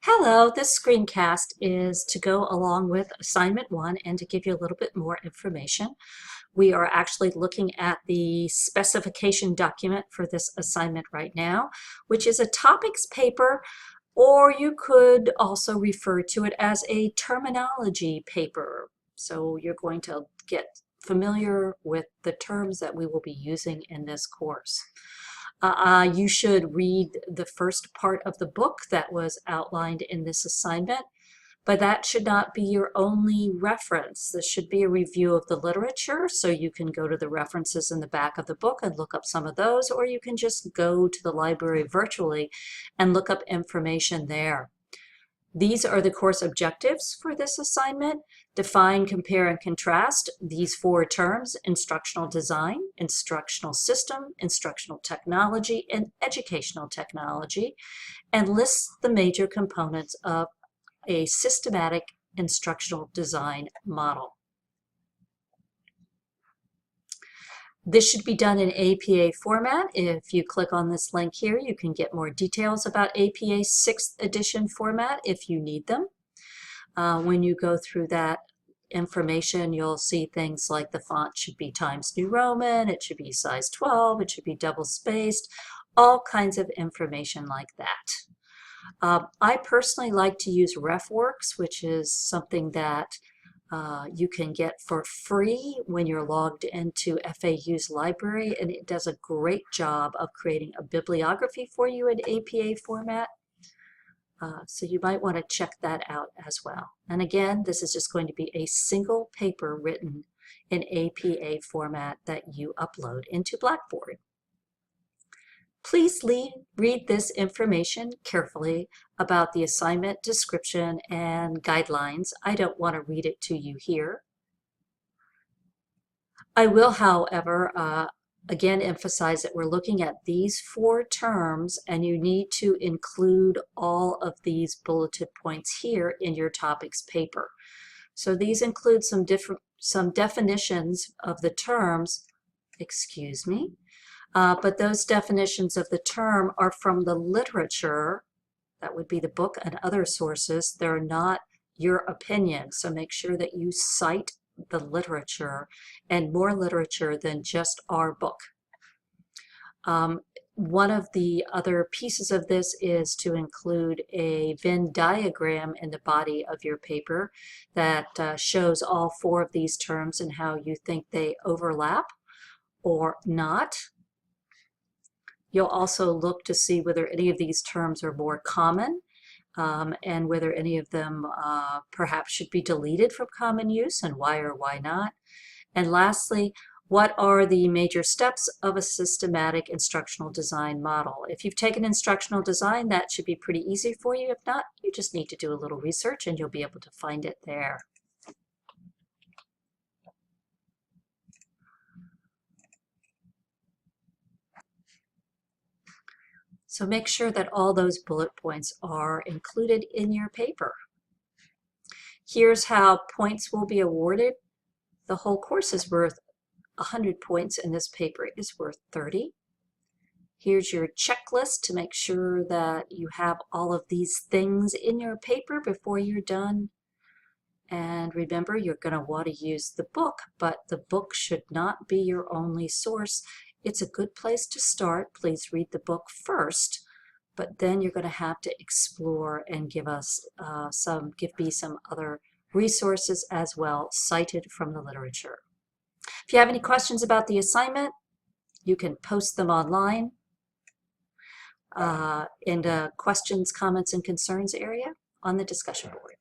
Hello, this screencast is to go along with assignment 1 and to give you a little bit more information. We are actually looking at the specification document for this assignment right now, which is a topics paper, or you could also refer to it as a terminology paper. So you're going to get familiar with the terms that we will be using in this course. You should read the first part of the book that was outlined in this assignment, but that should not be your only reference. This should be a review of the literature, so you can go to the references in the back of the book and look up some of those, or you can just go to the library virtually and look up information there. These are the course objectives for this assignment. Define, compare, and contrast these 4 terms: instructional design, instructional system, instructional technology, and educational technology, and list the major components of a systematic instructional design model. This should be done in APA format. If you click on this link here, you can get more details about APA 6th edition format if you need them. When you go through that information, you'll see things like the font should be Times New Roman, it should be size 12, it should be double spaced, all kinds of information like that. I personally like to use RefWorks, which is something that you can get for free when you're logged into FAU's library, and it does a great job of creating a bibliography for you in APA format. So you might want to check that out as well. And again, this is just going to be a single paper written in APA format that you upload into Blackboard. Please read this information carefully about the assignment description and guidelines. I don't want to read it to you here. I will, however, again emphasize that we're looking at these 4 terms, and you need to include all of these bulleted points here in your topics paper. So these include some definitions of the terms, excuse me, but those definitions of the term are from the literature. That would be the book and other sources. They're not your opinion, so make sure that you cite the literature and more literature than just our book. One of the other pieces of this is to include a Venn diagram in the body of your paper that shows all 4 of these terms and how you think they overlap or not. You'll also look to see whether any of these terms are more common and whether any of them perhaps should be deleted from common use, and why or why not. And lastly, what are the major steps of a systematic instructional design model? If you've taken instructional design, that should be pretty easy for you. If not, you just need to do a little research and you'll be able to find it there. So make sure that all those bullet points are included in your paper. Here's how points will be awarded. The whole course is worth 100 points, and this paper is worth 30. Here's your checklist to make sure that you have all of these things in your paper before you're done. And remember, you're going to want to use the book, but the book should not be your only source. It's a good place to start. Please read the book first, but then you're going to have to explore and give me some other resources as well, cited from the literature. If you have any questions about the assignment, you can post them online in the questions, comments, and concerns area on the discussion board.